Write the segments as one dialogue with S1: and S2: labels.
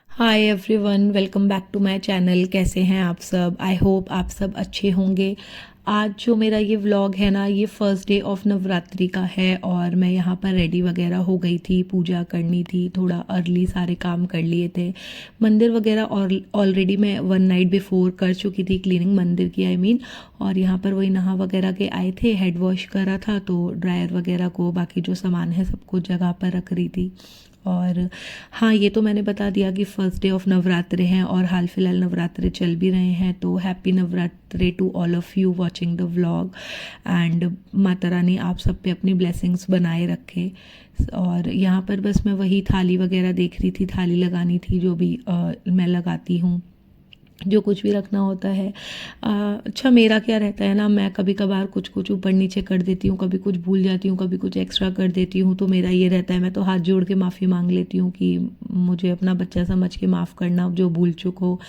S1: Hi everyone, welcome back to my channel. कैसे हैं आप सब? आई होप आप सब अच्छे होंगे। आज जो मेरा ये व्लॉग है ना, ये फर्स्ट डे ऑफ नवरात्रि का है और मैं यहाँ पर रेडी वगैरह हो गई थी, पूजा करनी थी, थोड़ा अर्ली सारे काम कर लिए थे। मंदिर वगैरह और ऑलरेडी मैं 1 नाइट बिफोर कर चुकी थी क्लीनिंग मंदिर की, आई मीन। और यहाँ पर वही नहा वगैरह के आए थे, हेड वॉश करा था तो ड्रायर वगैरह को, बाकी जो सामान है सब कुछ जगह पर रख रही थी। और हाँ, ये तो मैंने बता दिया कि फर्स्ट डे ऑफ नवरात्रे हैं और हाल फिलहाल नवरात्रे चल भी रहे हैं। तो happy Navratre to all of you watching the vlog. And Mata Rani आप सब पे अपनी ब्लेसिंग्स बनाए रखे। और यहाँ पर बस मैं वही थाली वगैरह देख रही थी, थाली लगानी थी जो भी मैं लगाती हूँ, जो कुछ भी रखना होता है। अच्छा, मेरा क्या रहता है ना, मैं कभी कभार कुछ कुछ ऊपर नीचे कर देती हूँ, कभी कुछ भूल जाती हूँ, कभी कुछ एक्स्ट्रा कर देती हूँ। तो मेरा ये रहता है, मैं तो हाथ जोड़ के माफ़ी मांग लेती हूँ कि मुझे अपना बच्चा समझ के माफ़ करना जो भूल चुक हो।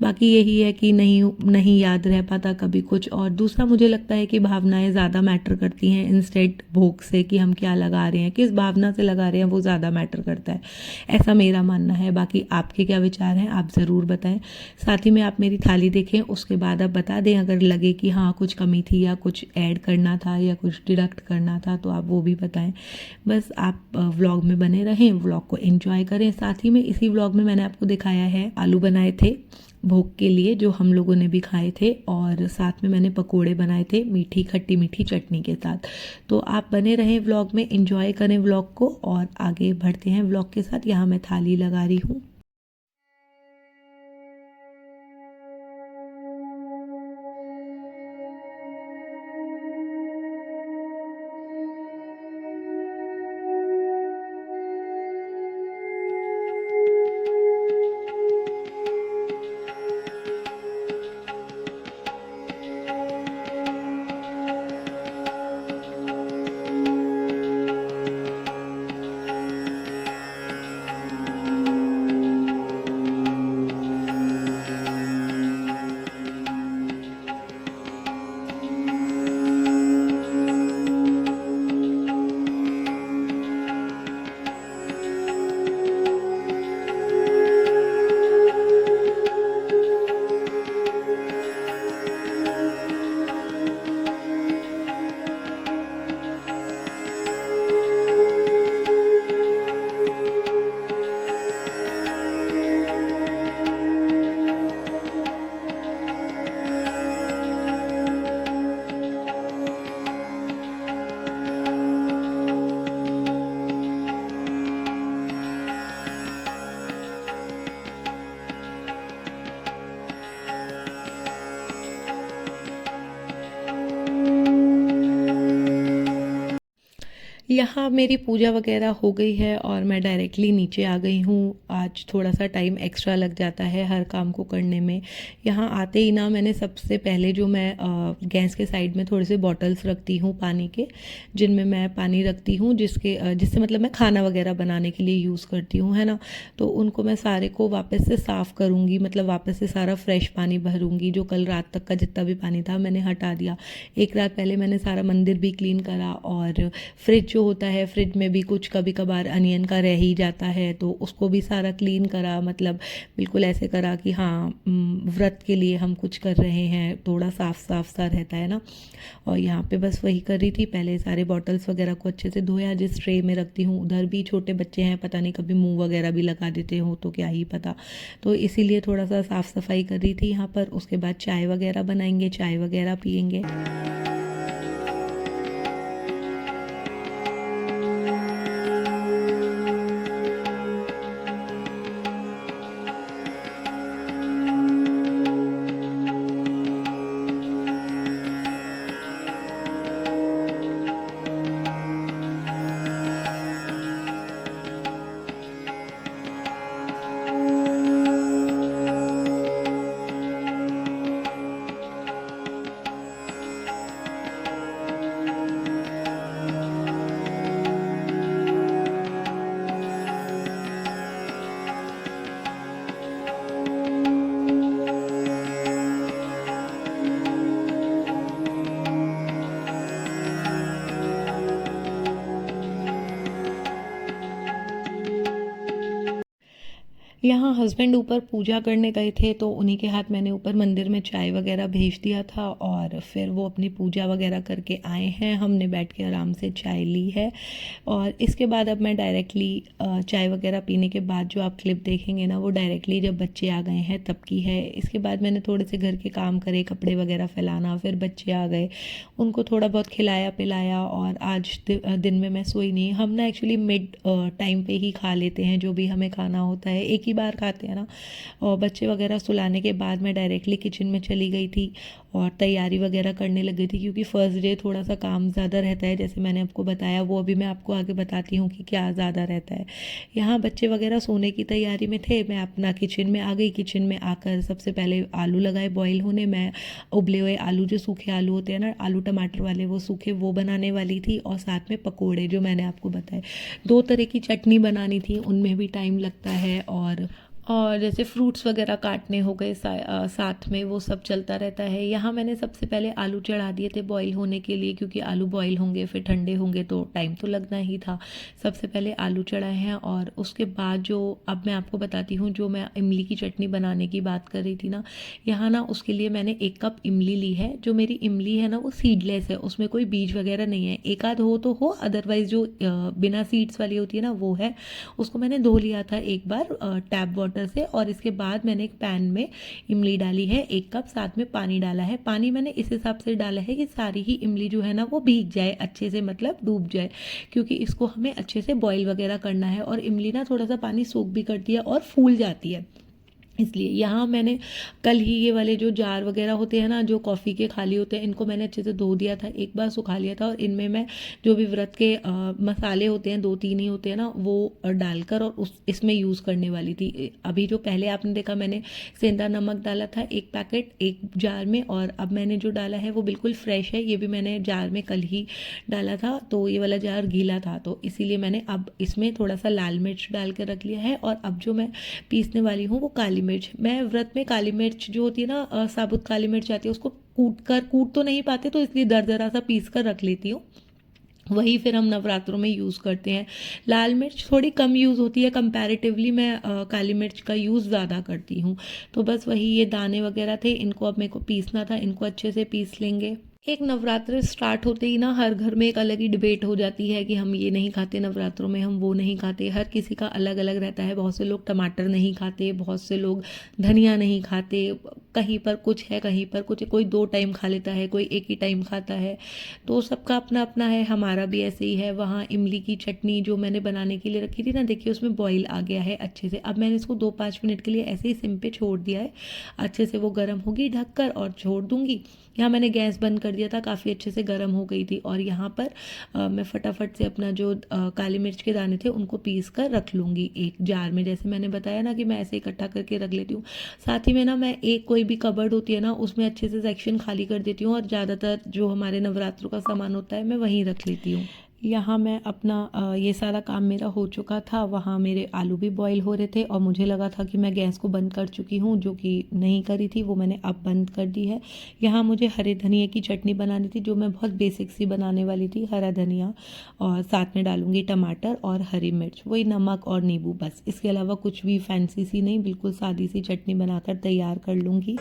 S1: बाकी यही है कि नहीं नहीं याद रह पाता कभी कुछ। और दूसरा मुझे लगता है कि भावनाएं ज़्यादा मैटर करती हैं इंस्टेड भोग से, कि हम क्या लगा रहे हैं, किस भावना से लगा रहे हैं, वो ज़्यादा मैटर करता है। ऐसा मेरा मानना है। बाकी आपके क्या विचार हैं, आप ज़रूर बताएं। साथ ही में आप मेरी थाली देखें, उसके बाद आप बता दें अगर लगे कि हाँ कुछ कमी थी या कुछ ऐड करना था या कुछ डिडक्ट करना था, तो आप वो भी बताएं। बस आप व्लॉग में बने रहें, व्लॉग को एंजॉय करें। साथ ही में इसी व्लॉग में मैंने आपको दिखाया है, आलू बनाए थे भोग के लिए जो हम लोगों ने भी खाए थे, और साथ में मैंने पकोड़े बनाए थे मीठी खट्टी मीठी चटनी के साथ। तो आप बने रहें व्लॉग में, एंजॉय करें व्लॉग को और आगे बढ़ते हैं व्लॉग के साथ। यहाँ मैं थाली लगा रही हूँ। यहाँ मेरी पूजा वगैरह हो गई है और मैं डायरेक्टली नीचे आ गई हूँ। आज थोड़ा सा टाइम एक्स्ट्रा लग जाता है हर काम को करने में। यहाँ आते ही ना मैंने सबसे पहले जो मैं गैस के साइड में थोड़े से बॉटल्स रखती हूँ पानी के, जिनमें मैं पानी रखती हूँ, जिससे मतलब मैं खाना वगैरह बनाने के लिए यूज़ करती हूँ, है ना। तो उनको मैं सारे को वापस से साफ़ करूँगी, मतलब वापस से सारा फ्रेश पानी भरूँगी। जो कल रात तक का जितना भी पानी था मैंने हटा दिया। एक रात पहले मैंने सारा मंदिर भी क्लीन करा, और फ्रिज जो होता है, फ्रिज में भी कुछ कभी कभार अनियन का रह ही जाता है तो उसको भी सारा क्लीन करा। मतलब बिल्कुल ऐसे करा कि हाँ, व्रत के लिए हम कुछ कर रहे हैं, थोड़ा साफ साफ सा रहता है ना। और यहाँ पे बस वही कर रही थी, पहले सारे बॉटल्स वगैरह को अच्छे से धोया, जिस ट्रे में रखती हूँ। उधर भी छोटे बच्चे हैं, पता नहीं कभी मुंह वगैरह भी लगा देते हो तो क्या ही पता। तो इसीलिए थोड़ा सा साफ़ सफाई कर रही थी यहाँ पर। उसके बाद चाय वगैरह बनाएंगे, चाय वगैरह पियेंगे। यहाँ हस्बैंड ऊपर पूजा करने गए थे तो उन्हीं के हाथ मैंने ऊपर मंदिर में चाय वगैरह भेज दिया था और फिर वो अपनी पूजा वगैरह करके आए हैं। हमने बैठ के आराम से चाय ली है और इसके बाद अब मैं डायरेक्टली चाय वगैरह पीने के बाद जो आप क्लिप देखेंगे ना वो डायरेक्टली जब बच्चे आ गए हैं तब की है। इसके बाद मैंने थोड़े से घर के काम करे, कपड़े वगैरह फैलाना, फिर बच्चे आ गए, उनको थोड़ा बहुत खिलाया पिलाया और आज दिन में मैं सोई नहीं। हम ना एक्चुअली मिड टाइम पे ही खा लेते हैं जो भी हमें खाना होता है, एक ही बार खाते हैं ना। और बच्चे वगैरह सुलाने के बाद मैं डायरेक्टली किचन में चली गई थी और तैयारी वगैरह करने लग गई थी क्योंकि फ़र्स्ट डे थोड़ा सा काम ज़्यादा रहता है, जैसे मैंने आपको बताया। वो अभी मैं आपको आगे बताती हूँ कि क्या ज़्यादा रहता है। यहाँ बच्चे वगैरह सोने की तैयारी में थे, मैं अपना किचन में आ गई। किचन में आकर सबसे पहले आलू लगाए बॉईल होने। मैं उबले हुए आलू, जो सूखे आलू होते हैं ना, आलू टमाटर वाले, वो सूखे, वो बनाने वाली थी और साथ में पकोड़े जो मैंने आपको बताए। 2 तरह की चटनी बनानी थी, उनमें भी टाइम लगता है। और जैसे फ्रूट्स वगैरह काटने हो गए साथ में, वो सब चलता रहता है। यहाँ मैंने सबसे पहले आलू चढ़ा दिए थे बॉईल होने के लिए क्योंकि आलू बॉईल होंगे फिर ठंडे होंगे तो टाइम तो लगना ही था। सबसे पहले आलू चढ़ाए हैं और उसके बाद जो अब मैं आपको बताती हूँ, जो मैं इमली की चटनी बनाने की बात कर रही थी ना, यहाँ ना उसके लिए मैंने 1 कप इमली ली है। जो मेरी इमली है ना वो सीडलेस है, उसमें कोई बीज वगैरह नहीं है। एक आध हो तो हो, अदरवाइज जो बिना सीड्स वाली होती है ना वो है। उसको मैंने धो लिया था एक बार टैप वाटर से और इसके बाद मैंने एक पैन में इमली डाली है 1 कप, साथ में पानी डाला है। पानी मैंने इस हिसाब से डाला है कि सारी ही इमली जो है ना वो भीग जाए अच्छे से, मतलब डूब जाए, क्योंकि इसको हमें अच्छे से बॉईल वगैरह करना है। और इमली ना थोड़ा सा पानी सोख भी करती है और फूल जाती है, इसलिए। यहाँ मैंने कल ही ये वाले जो जार वगैरह होते हैं ना जो कॉफ़ी के खाली होते हैं, इनको मैंने अच्छे से धो दिया था, एक बार सुखा लिया था और इनमें मैं जो भी व्रत के मसाले होते हैं, 2-3 ही होते हैं ना, वो डालकर और उस इसमें यूज़ करने वाली थी। अभी जो पहले आपने देखा मैंने सेंधा नमक डाला था 1 पैकेट एक जार में, और अब मैंने जो डाला है वो बिल्कुल फ्रेश है। ये भी मैंने जार में कल ही डाला था, तो ये वाला जार गीला था तो इसीलिए मैंने अब इसमें थोड़ा सा लाल मिर्च डाल कर रख लिया है। और अब जो मैं पीसने वाली हूँ वो काली मिर्च। मैं व्रत में काली मिर्च जो होती है ना, साबुत काली मिर्च आती है, उसको कूट तो नहीं पाते तो इसलिए दरदरा सा पीस कर रख लेती हूँ, वही फिर हम नवरात्रों में यूज़ करते हैं। लाल मिर्च थोड़ी कम यूज़ होती है कंपैरेटिवली, मैं काली मिर्च का यूज़ ज़्यादा करती हूँ। तो बस वही ये दाने वगैरह थे, इनको अब मेरे को पीसना था, इनको अच्छे से पीस लेंगे। एक नवरात्र स्टार्ट होते ही ना हर घर में एक अलग ही डिबेट हो जाती है कि हम ये नहीं खाते नवरात्रों में, हम वो नहीं खाते। हर किसी का अलग अलग रहता है। बहुत से लोग टमाटर नहीं खाते, बहुत से लोग धनिया नहीं खाते, कहीं पर कुछ है कहीं पर कुछ है, कोई 2 टाइम खा लेता है, कोई एक ही टाइम खाता है। तो सबका अपना अपना है, हमारा भी ऐसे ही है। वहाँ इमली की चटनी जो मैंने बनाने के लिए रखी थी ना, देखिए उसमें बॉईल आ गया है अच्छे से। अब मैंने इसको 2-5 मिनट के लिए ऐसे ही सिम पे छोड़ दिया है, अच्छे से वो गर्म होगी ढककर और छोड़ दूंगी। यहाँ मैंने गैस बंद कर दिया था, काफ़ी अच्छे से गर्म हो गई थी। और यहाँ पर मैं फटाफट से अपना जो काली मिर्च के दाने थे उनको पीस कर रख लूँगी एक जार में, जैसे मैंने बताया ना कि मैं ऐसे इकट्ठा करके रख लेती हूँ। साथ ही में ना मैं एक कोई भी कबर्ड होती है ना उसमें अच्छे से सेक्शन खाली कर देती हूँ और ज़्यादातर जो हमारे नवरात्रों का सामान होता है मैं वहीं रख लेती हूँ। यहाँ मैं अपना ये सारा काम मेरा हो चुका था। वहाँ मेरे आलू भी बॉईल हो रहे थे और मुझे लगा था कि मैं गैस को बंद कर चुकी हूँ, जो कि नहीं करी थी, वो मैंने अब बंद कर दी है। यहाँ मुझे हरे धनिए की चटनी बनानी थी, जो मैं बहुत बेसिक सी बनाने वाली थी। हरा धनिया और साथ में डालूंगी टमाटर और हरी मिर्च, वही नमक और नींबू, बस। इसके अलावा कुछ भी फैंसी सी नहीं, बिल्कुल सादी सी चटनी बनाकर तैयार कर लूँगी।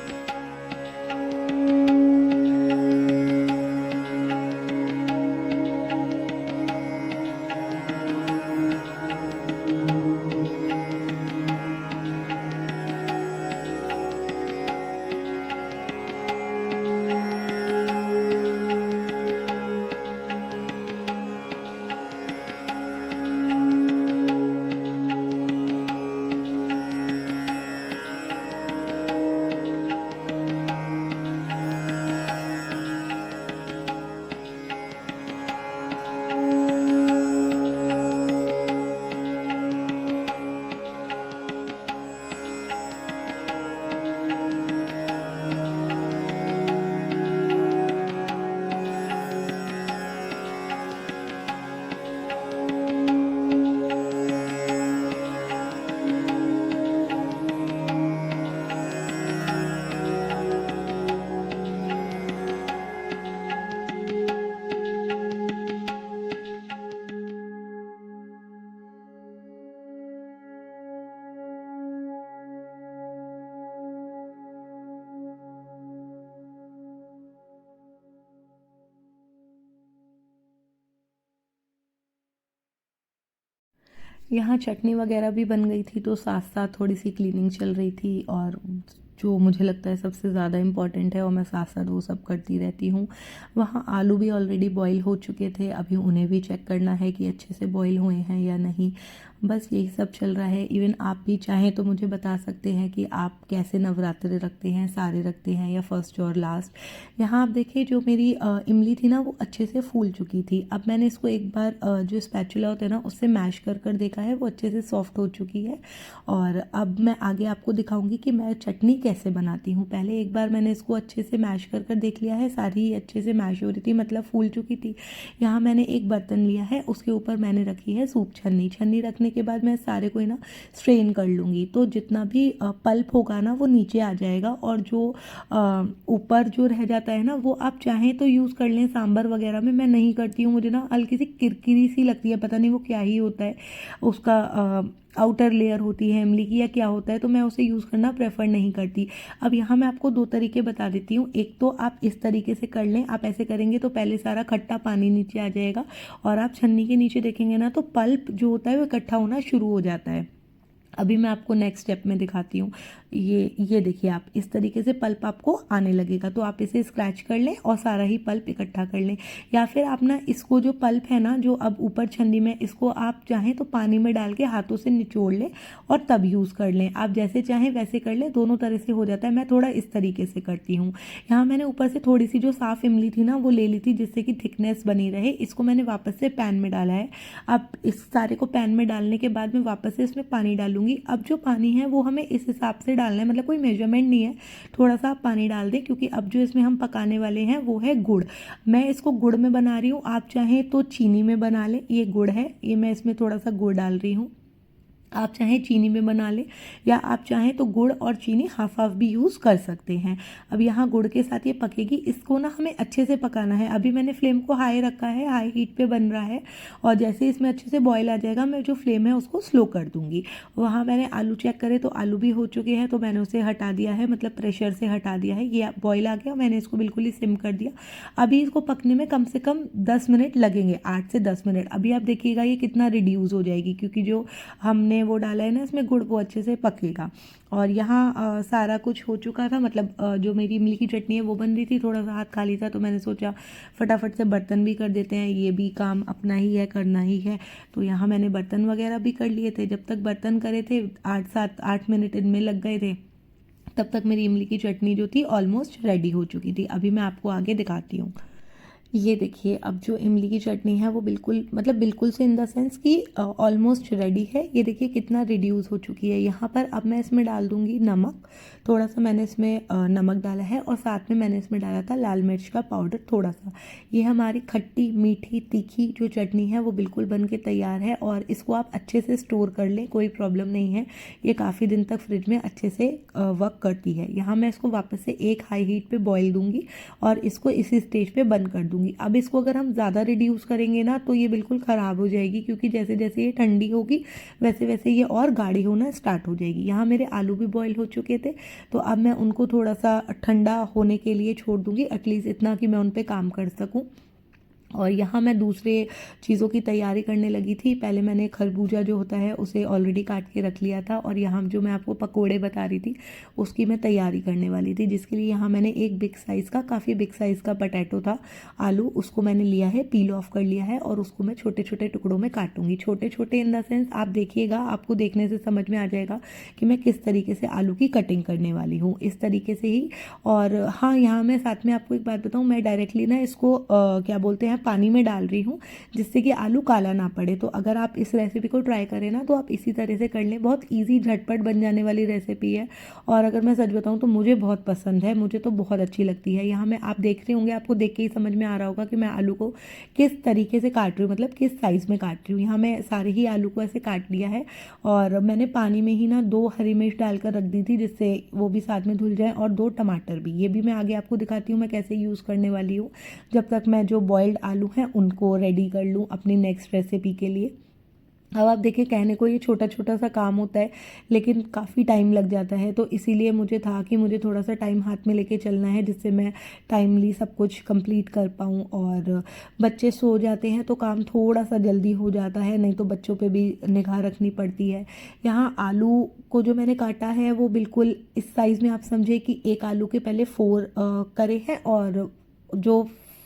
S1: यहाँ चटनी वगैरह भी बन गई थी, तो साथ साथ थोड़ी सी क्लीनिंग चल रही थी, और जो मुझे लगता है सबसे ज़्यादा इम्पॉर्टेंट है और मैं साथ साथ वो सब करती रहती हूँ। वहाँ आलू भी ऑलरेडी बॉईल हो चुके थे, अभी उन्हें भी चेक करना है कि अच्छे से बॉईल हुए हैं या नहीं। बस यही सब चल रहा है। इवन आप भी चाहें तो मुझे बता सकते हैं कि आप कैसे नवरात्रे रखते हैं, सारे रखते हैं या फर्स्ट और लास्ट। यहाँ आप देखिए, जो मेरी इमली थी ना वो अच्छे से फूल चुकी थी। अब मैंने इसको एक बार जो स्पैचुला होता है ना उससे मैश कर कर देखा है, वो अच्छे से सॉफ्ट हो चुकी है। और अब मैं आगे आपको दिखाऊंगी कि मैं चटनी कैसे बनाती हूँ। पहले एक बार मैंने इसको अच्छे से मैश कर कर देख लिया है, सारी अच्छे से मैश हो रही थी, मतलब फूल चुकी थी। यहाँ मैंने एक बर्तन लिया है, उसके ऊपर मैंने रखी है सूप छन्नी। छन्नी रखने के बाद मैं सारे को ना स्ट्रेन कर लूँगी, तो जितना भी पल्प होगा ना वो नीचे आ जाएगा, और जो ऊपर जो रह जाता है ना वो आप चाहें तो यूज़ कर लें सांभर वगैरह में। मैं नहीं करती हूँ, मुझे ना हल्की सी किरकिरी सी लगती है, पता नहीं वो क्या ही होता है, उसका आउटर लेयर होती है इमली की या क्या होता है, तो मैं उसे यूज़ करना प्रेफर नहीं करती। अब यहाँ मैं आपको दो तरीके बता देती हूँ। एक तो आप इस तरीके से कर लें, आप ऐसे करेंगे तो पहले सारा खट्टा पानी नीचे आ जाएगा, और आप छन्नी के नीचे देखेंगे ना तो पल्प जो होता है वो इकट्ठा होना शुरू हो जाता है। अभी मैं आपको नेक्स्ट स्टेप में दिखाती हूँ। ये देखिए, आप इस तरीके से पल्प आपको आने लगेगा, तो आप इसे स्क्रैच कर लें और सारा ही पल्प इकट्ठा कर लें। या फिर आप ना इसको जो पल्प है ना जो अब ऊपर छन्नी में, इसको आप चाहें तो पानी में डाल के हाथों से निचोड़ लें और तब यूज़ कर लें। आप जैसे चाहें वैसे कर लें, दोनों तरह से हो जाता है। मैं थोड़ा इस तरीके से करती हूँ। यहाँ मैंने ऊपर से थोड़ी सी जो साफ़ इमली थी ना वो ले ली थी, जिससे कि थिकनेस बनी रहे। इसको मैंने वापस से पैन में डाला है। अब इस सारे को पैन में डालने के बाद मैं वापस से इसमें पानी डालूंगी। अब जो पानी है वो हमें इस हिसाब से डालना है, मतलब कोई मेजरमेंट नहीं है, थोड़ा सा आप पानी डाल दें, क्योंकि अब जो इसमें हम पकाने वाले हैं वो है गुड़। मैं इसको गुड़ में बना रही हूँ, आप चाहें तो चीनी में बना लें। ये गुड़ है, ये मैं इसमें थोड़ा सा गुड़ डाल रही हूँ। आप चाहें चीनी में बना लें, या आप चाहें तो गुड़ और चीनी हाफ हाफ भी यूज़ कर सकते हैं। अब यहाँ गुड़ के साथ ये पकेगी, इसको ना हमें अच्छे से पकाना है। अभी मैंने फ्लेम को हाई रखा है, हाई हीट पे बन रहा है, और जैसे इसमें अच्छे से बॉईल आ जाएगा मैं जो फ्लेम है उसको स्लो कर दूँगी। वहाँ मैंने आलू चेक करे तो आलू भी हो चुके हैं, तो मैंने उसे हटा दिया है, मतलब प्रेशर से हटा दिया है। ये बॉईल आ गया, मैंने इसको बिल्कुल ही सिम कर दिया। अभी इसको पकने में कम से कम 10 मिनट लगेंगे, 8 से 10 मिनट। अभी आप देखिएगा ये कितना रिड्यूस हो जाएगी, क्योंकि जो हमने वो डाला है ना इसमें गुड़, वो अच्छे से पकेगा। और यहाँ सारा कुछ हो चुका था, मतलब जो मेरी इमली की चटनी है वो बन रही थी। थोड़ा सा हाथ खाली था, तो मैंने सोचा फटाफट से बर्तन भी कर देते हैं, ये भी काम अपना ही है, करना ही है। तो यहाँ मैंने बर्तन वगैरह भी कर लिए थे। जब तक बर्तन करे थे 8 मिनट इनमें लग गए थे, तब तक मेरी इमली की चटनी जो थी ऑलमोस्ट रेडी हो चुकी थी। अभी मैं आपको आगे दिखाती हूँ। ये देखिए, अब जो इमली की चटनी है वो बिल्कुल, मतलब बिल्कुल से इन द सेंस कि ऑलमोस्ट रेडी है। ये देखिए कितना रिड्यूस हो चुकी है। यहाँ पर अब मैं इसमें डाल दूँगी नमक। थोड़ा सा मैंने इसमें नमक डाला है, और साथ में मैंने इसमें डाला था लाल मिर्च का पाउडर थोड़ा सा। ये हमारी खट्टी मीठी तीखी जो चटनी है वो बिल्कुल बन के तैयार है, और इसको आप अच्छे से स्टोर कर लें, कोई प्रॉब्लम नहीं है। ये काफ़ी दिन तक फ्रिज में अच्छे से वर्क करती है। यहाँ मैं इसको वापस से एक हाई हीट पे बॉईल दूँगी, और इसको इसी स्टेज पे बंद कर दूँगी। अब इसको अगर हम ज़्यादा रिड्यूस करेंगे ना तो ये बिल्कुल ख़राब हो जाएगी, क्योंकि जैसे जैसे ये ठंडी होगी वैसे वैसे ये और गाढ़ी होना स्टार्ट हो जाएगी। यहाँ मेरे आलू भी बॉईल हो चुके थे, तो अब मैं उनको थोड़ा सा ठंडा होने के लिए छोड़ दूँगी, एटलीस्ट इतना कि मैं उन पर काम कर सकूँ। और यहाँ मैं दूसरे चीज़ों की तैयारी करने लगी थी। पहले मैंने खरबूजा जो होता है उसे ऑलरेडी काट के रख लिया था, और यहाँ जो मैं आपको पकोड़े बता रही थी उसकी मैं तैयारी करने वाली थी, जिसके लिए यहाँ मैंने एक बिग साइज़ का, काफ़ी बिग साइज़ का पटैटो था, आलू, उसको मैंने लिया है, पील ऑफ कर लिया है, और उसको मैं छोटे छोटे टुकड़ों में काटूंगी। छोटे छोटे इन द सेंस, आप देखिएगा, आपको देखने से समझ में आ जाएगा कि मैं किस तरीके से आलू की कटिंग करने वाली हूँ, इस तरीके से ही। और हाँ, यहाँ मैं साथ में आपको एक बात बताऊँ, मैं डायरेक्टली ना इसको क्या बोलते हैं, पानी में डाल रही हूँ, जिससे कि आलू काला ना पड़े। तो अगर आप इस रेसिपी को ट्राई करें ना तो आप इसी तरह से कर लें, बहुत इजी झटपट बन जाने वाली रेसिपी है। और अगर मैं सच बताऊँ तो मुझे बहुत पसंद है, मुझे तो बहुत अच्छी लगती है। यहाँ मैं, आप देख रहे होंगे, आपको देख के ही समझ में आ रहा होगा कि मैं आलू को किस तरीके से काट रही हूँ, मतलब किस साइज़ में काट रही हूँ। यहाँ मैं सारे ही आलू को ऐसे काट लिया है, और मैंने पानी में ही ना 2 हरी मिर्च डालकर रख दी थी, जिससे वो भी साथ में धुल जाए, और 2 टमाटर भी। ये भी मैं आगे आपको दिखाती हूँ मैं कैसे यूज़ करने वाली हूँ, जब तक मैं जो बॉइल्ड आलू हैं उनको रेडी कर लूँ अपनी नेक्स्ट रेसिपी के लिए। अब आप देखिए, कहने को ये छोटा छोटा सा काम होता है लेकिन काफ़ी टाइम लग जाता है, तो इसीलिए मुझे था कि मुझे थोड़ा सा टाइम हाथ में लेके चलना है जिससे मैं टाइमली सब कुछ कंप्लीट कर पाऊँ। और बच्चे सो जाते हैं तो काम थोड़ा सा जल्दी हो जाता है, नहीं तो बच्चों पे भी निगाह रखनी पड़ती है। यहाँ आलू को जो मैंने काटा है वो बिल्कुल इस साइज़ में, आप समझे कि एक आलू के पहले 4 करे हैं और जो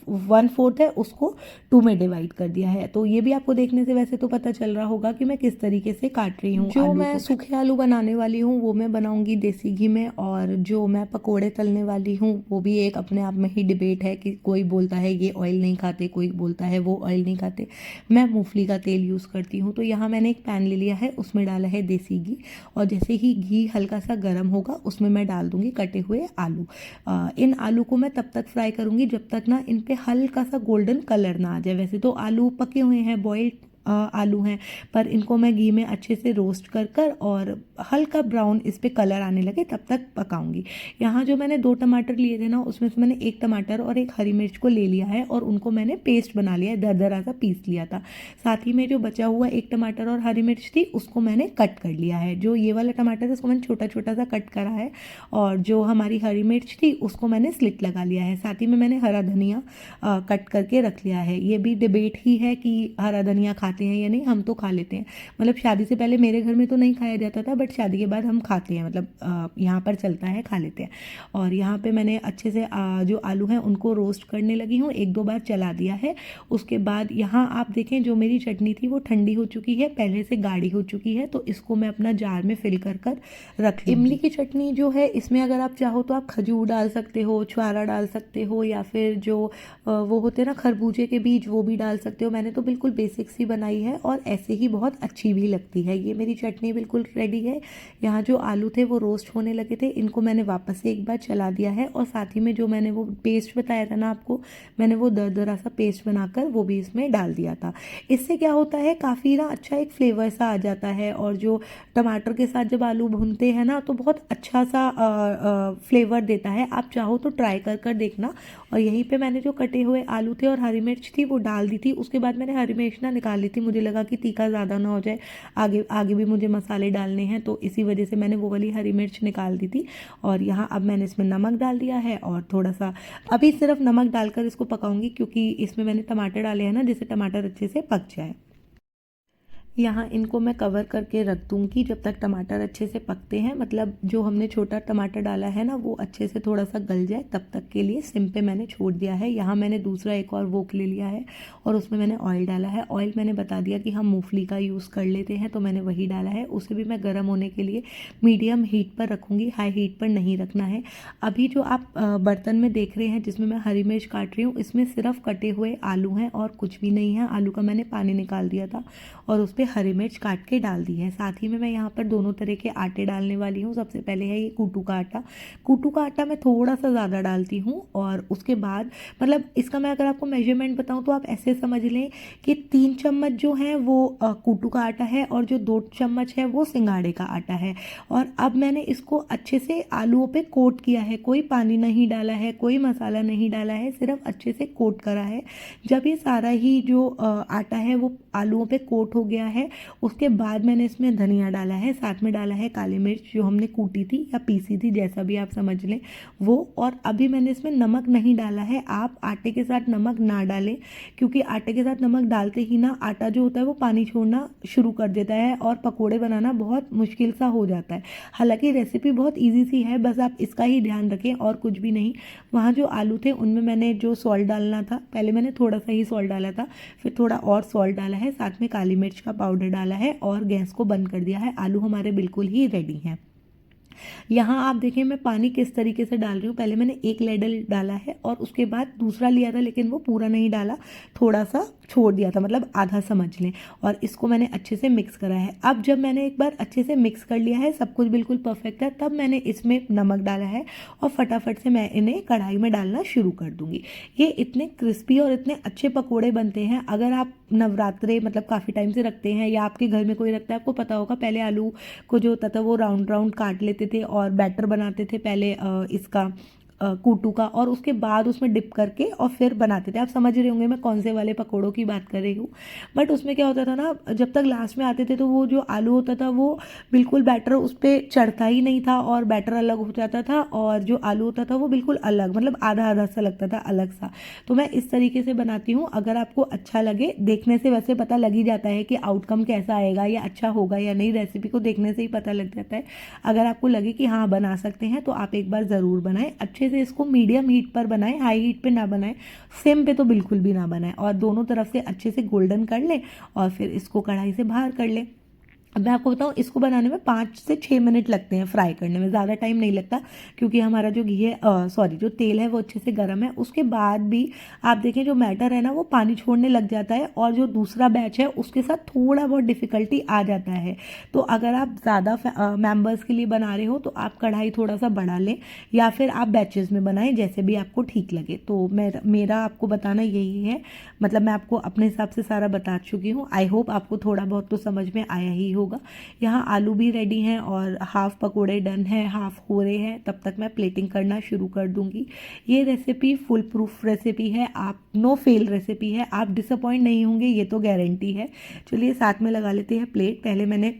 S1: 1/4 है उसको 2 में डिवाइड कर दिया है। तो ये भी आपको देखने से वैसे तो पता चल रहा होगा कि मैं किस तरीके से काट रही हूँ। जो मैं सूखे आलू बनाने वाली हूँ वो मैं बनाऊंगी देसी घी में, और जो मैं पकोड़े तलने वाली हूँ वो भी एक अपने आप में ही डिबेट है कि कोई बोलता है ये ऑयल नहीं खाते, कोई बोलता है वो ऑयल नहीं खाते। मैं मूंगफली का तेल यूज़ करती हूँ। तो यहाँ मैंने एक पैन ले लिया है, उसमें डाला है देसी घी, और जैसे ही घी हल्का सा गर्म होगा उसमें मैं डाल दूंगी कटे हुए आलू। इन आलू को मैं तब तक फ्राई करूंगी जब तक ना इन पे हल्का सा गोल्डन कलर ना आ जाए। वैसे तो आलू पके हुए हैं, बॉइल्ड आलू हैं, पर इनको मैं घी में अच्छे से रोस्ट कर कर और हल्का ब्राउन इस पे कलर आने लगे तब तक पकाऊंगी। यहाँ जो मैंने 2 टमाटर लिए थे ना, उसमें से मैंने 1 टमाटर और 1 हरी मिर्च को ले लिया है और उनको मैंने पेस्ट बना लिया है, दरदरा सा पीस लिया था। साथ ही में जो बचा हुआ 1 टमाटर और हरी मिर्च थी उसको मैंने कट कर लिया है। जो ये वाला टमाटर है उसको मैंने छोटा छोटा सा कट करा है, और जो हमारी हरी मिर्च थी उसको मैंने स्लिट लगा लिया है। साथ ही में मैंने हरा धनिया कट करके रख लिया है। ये भी डिबेट ही है कि हरा धनिया खाते हैं या नहीं, हम तो खा लेते हैं। मतलब शादी से पहले मेरे घर में तो नहीं खाया जाता था, बट शादी के बाद हम खाते हैं, मतलब यहाँ पर चलता है, खा लेते हैं। और यहाँ पे मैंने अच्छे से जो आलू हैं उनको रोस्ट करने लगी हूँ, 1-2 बार चला दिया है। उसके बाद यहाँ आप देखें जो मेरी चटनी थी वो ठंडी हो चुकी है, पहले से गाढ़ी हो चुकी है, तो इसको मैं अपना जार में फिल कर कर रख लूँगी। इमली की चटनी जो है इसमें अगर आप चाहो तो आप खजूर डाल सकते हो, छुआरा डाल सकते हो, या फिर जो वो होते हैं ना खरबूजे के बीज, वो भी डाल सकते हो। मैंने तो बिल्कुल बेसिक सी बनाई है और ऐसे ही बहुत अच्छी भी लगती है। ये मेरी चटनी बिल्कुल रेडी है। यहाँ जो आलू थे वो रोस्ट होने लगे थे, इनको मैंने वापस से एक बार चला दिया है, और साथ ही में जो मैंने वो पेस्ट बताया था ना आपको, मैंने वो दरदरा सा पेस्ट बनाकर वो भी इसमें डाल दिया था। इससे क्या होता है, काफ़ी ना अच्छा एक फ्लेवर सा आ जाता है, और जो टमाटर के साथ जब आलू भूनते हैं ना तो बहुत अच्छा सा फ्लेवर देता है। आप चाहो तो ट्राई कर कर देखना। और यहीं पे मैंने जो कटे हुए आलू थे और हरी मिर्च थी वो डाल दी थी। उसके बाद मैंने हरी मिर्च ना निकाल ली थी, मुझे लगा कि तीखा ज़्यादा ना हो जाए, आगे आगे भी मुझे मसाले डालने हैं, तो इसी वजह से मैंने वो वाली हरी मिर्च निकाल दी थी। और यहाँ अब मैंने इसमें नमक डाल दिया है, और थोड़ा सा अभी सिर्फ नमक डालकर इसको पकाऊंगी, क्योंकि इसमें मैंने टमाटर डाले हैं ना, जिससे टमाटर अच्छे से पक जाए। यहाँ इनको मैं कवर करके रख दूँगी जब तक टमाटर अच्छे से पकते हैं, मतलब जो हमने छोटा टमाटर डाला है ना वो अच्छे से थोड़ा सा गल जाए तब तक के लिए सिम पे मैंने छोड़ दिया है। यहाँ मैंने दूसरा एक और वोक ले लिया है और उसमें मैंने ऑयल डाला है। ऑयल मैंने बता दिया कि हम मूंगफली का यूज़ कर लेते हैं, तो मैंने वही डाला है। उसे भी मैं गर्म होने के लिए मीडियम हीट पर रखूँगी, हाई हीट पर नहीं रखना है। अभी जो आप बर्तन में देख रहे हैं जिसमें मैं हरी मिर्च काट रही हूँ, इसमें सिर्फ कटे हुए आलू हैं और कुछ भी नहीं है। आलू का मैंने पानी निकाल दिया था और उस पर हरी मिर्च काट के डाल दी है। साथ ही में मैं यहाँ पर दोनों तरह के आटे डालने वाली हूँ। सबसे पहले है ये कूटू का आटा। कूटू का आटा मैं थोड़ा सा ज़्यादा डालती हूँ, और उसके बाद मतलब इसका मैं अगर आपको मेजरमेंट बताऊँ तो आप ऐसे समझ लें कि 3 चम्मच जो है वो कूटू का आटा है, और जो 2 चम्मच है वो सिंगाड़े का आटा है। और अब मैंने इसको अच्छे से आलूओं पे कोट किया है, कोई पानी नहीं डाला है, कोई मसाला नहीं डाला है, सिर्फ अच्छे से कोट करा है। जब ये सारा ही जो आटा है वो आलूओं पे कोट हो गया है, उसके बाद मैंने इसमें धनिया डाला है, साथ में डाला है काली मिर्च जो हमने कूटी थी या पीसी थी, जैसा भी आप समझ लें वो। और अभी मैंने इसमें नमक नहीं डाला है। आप आटे के साथ नमक ना डालें, क्योंकि आटे के साथ नमक डालते ही ना आटा जो होता है वो पानी छोड़ना शुरू कर देता है और पकोड़े बनाना बहुत मुश्किल सा हो जाता है। हालांकि रेसिपी बहुत ईजी सी है, बस आप इसका ही ध्यान रखें और कुछ भी नहीं। वहाँ जो आलू थे उनमें मैंने जो सॉल्ट डालना था, पहले मैंने थोड़ा सा ही सॉल्ट डाला था, फिर थोड़ा और सॉल्ट डाला है, साथ में काली मिर्च का पाउडर डाला है और गैस को बंद कर दिया है। आलू हमारे बिल्कुल ही रेडी हैं। यहाँ आप देखें मैं पानी किस तरीके से डाल रही हूँ। पहले मैंने 1 लेडल डाला है और उसके बाद दूसरा लिया था, लेकिन वो पूरा नहीं डाला, थोड़ा सा छोड़ दिया था, मतलब आधा समझ लें। और इसको मैंने अच्छे से मिक्स करा है। अब जब मैंने एक बार अच्छे से मिक्स कर लिया है, सब कुछ बिल्कुल परफेक्ट है, तब मैंने इसमें नमक डाला है और फटाफट से मैं इन्हें कढ़ाई में डालना शुरू कर दूंगी। ये इतने क्रिस्पी और इतने अच्छे पकोड़े बनते हैं। अगर आप नवरात्रे मतलब काफ़ी टाइम से रखते हैं या आपके घर में कोई रखता है, आपको पता होगा पहले आलू को जो होता था वो राउंड राउंड काट लेते थे और बैटर बनाते थे पहले इसका कूटू का, और उसके बाद उसमें डिप करके और फिर बनाते थे। आप समझ रहे होंगे मैं कौन से वाले पकौड़ों की बात कर रही हूँ। बट उसमें क्या होता था ना, जब तक लास्ट में आते थे तो वो जो आलू होता था वो बिल्कुल बैटर उस पर चढ़ता ही नहीं था, और बैटर अलग हो जाता था, और जो आलू होता था वो बिल्कुल अलग, मतलब आधा आधा सा लगता था, अलग सा। तो मैं इस तरीके से बनाती हूँ। अगर आपको अच्छा लगे, देखने से वैसे पता लग ही जाता है कि आउटकम कैसा आएगा या अच्छा होगा या नहीं, रेसिपी को देखने से ही पता लग जाता है। अगर आपको लगे कि हाँ बना सकते हैं तो आप एक बार ज़रूर बनाएं। अच्छे से इसको मीडियम हीट पर बनाएं, हाई हीट पे ना बनाएं, सिम पे तो बिल्कुल भी ना बनाएं, और दोनों तरफ से अच्छे से गोल्डन कर लें और फिर इसको कढ़ाई से बाहर कर लें। अब मैं आपको बताऊँ, इसको बनाने में 5 से 6 मिनट लगते हैं, फ्राई करने में ज़्यादा टाइम नहीं लगता, क्योंकि हमारा जो घी है, सॉरी, जो तेल है वो अच्छे से गर्म है। उसके बाद भी आप देखें जो बैटर है ना वो पानी छोड़ने लग जाता है, और जो दूसरा बैच है उसके साथ थोड़ा बहुत डिफ़िकल्टी आ जाता है। तो अगर आप ज़्यादा मेंबर्स के लिए बना रहे हो तो आप कढ़ाई थोड़ा सा बढ़ा लें, या फिर आप बैचेज़ में बनाएं, जैसे भी आपको ठीक लगे। तो मेरा आपको बताना यही है, मतलब मैं आपको अपने हिसाब से सारा बता चुकी हूँ। आई होप आपको थोड़ा बहुत तो समझ में आया ही होगा। यहाँ आलू भी रेडी हैं और हाफ पकोड़े डन हैं, हाफ हो रहे हैं, तब तक मैं प्लेटिंग करना शुरू कर दूंगी। ये रेसिपी फुल प्रूफ रेसिपी है, आप नो फेल रेसिपी है, आप डिसअपॉइंट नहीं होंगे, ये तो गारंटी है। चलिए साथ में लगा लेते हैं प्लेट। पहले मैंने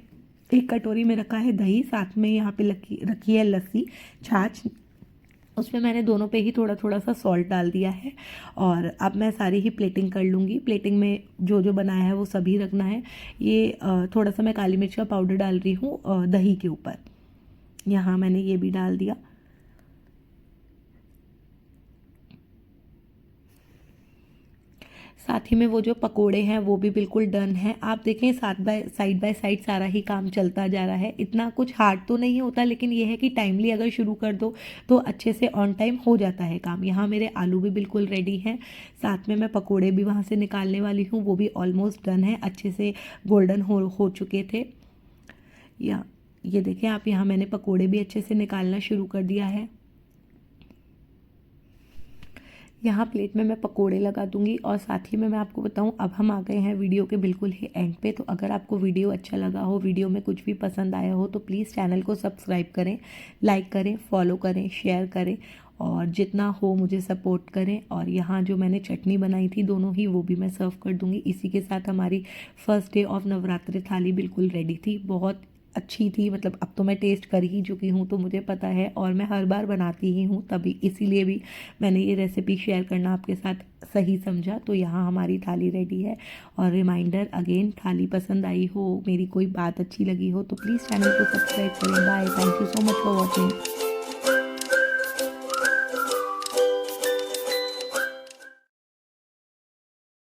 S1: एक कटोरी में रखा है दही, साथ में यहाँ पे रखी है लस्सी, छाछ। उसमें मैंने दोनों पे ही थोड़ा थोड़ा सा सॉल्ट डाल दिया है, और अब मैं सारी ही प्लेटिंग कर लूँगी। प्लेटिंग में जो जो बनाया है वो सभी रखना है। ये थोड़ा सा मैं काली मिर्च का पाउडर डाल रही हूँ दही के ऊपर, यहाँ मैंने ये भी डाल दिया। साथ ही में वो जो पकोड़े हैं वो भी बिल्कुल डन है। आप देखें साइड बाय साइड सारा ही काम चलता जा रहा है। इतना कुछ हार्ड तो नहीं होता, लेकिन ये है कि टाइमली अगर शुरू कर दो तो अच्छे से ऑन टाइम हो जाता है काम। यहाँ मेरे आलू भी बिल्कुल रेडी हैं, साथ में मैं पकोड़े भी वहाँ से निकालने वाली हूँ, वो भी ऑलमोस्ट डन है, अच्छे से गोल्डन हो चुके थे। या ये देखें आप, यहाँ मैंने पकोड़े भी अच्छे से निकालना शुरू कर दिया है। यहाँ प्लेट में मैं पकोड़े लगा दूंगी, और साथ ही में मैं आपको बताऊँ, अब हम आ गए हैं वीडियो के बिल्कुल ही एंड पे। तो अगर आपको वीडियो अच्छा लगा हो, वीडियो में कुछ भी पसंद आया हो, तो प्लीज़ चैनल को सब्सक्राइब करें, लाइक करें, फॉलो करें, शेयर करें, और जितना हो मुझे सपोर्ट करें। और यहाँ जो मैंने चटनी बनाई थी दोनों ही, वो भी मैं सर्व कर दूँगी। इसी के साथ हमारी फर्स्ट डे ऑफ नवरात्रि थाली बिल्कुल रेडी थी, बहुत अच्छी थी। मतलब अब तो मैं टेस्ट कर ही चुकी हूँ तो मुझे पता है, और मैं हर बार बनाती ही हूँ, तभी इसीलिए भी मैंने ये रेसिपी शेयर करना आपके साथ सही समझा। तो यहाँ हमारी थाली रेडी है। और रिमाइंडर अगेन, थाली पसंद आई हो, मेरी कोई बात अच्छी लगी हो, तो प्लीज़ चैनल को सब्सक्राइब करें। Bye, thank you so much for watching.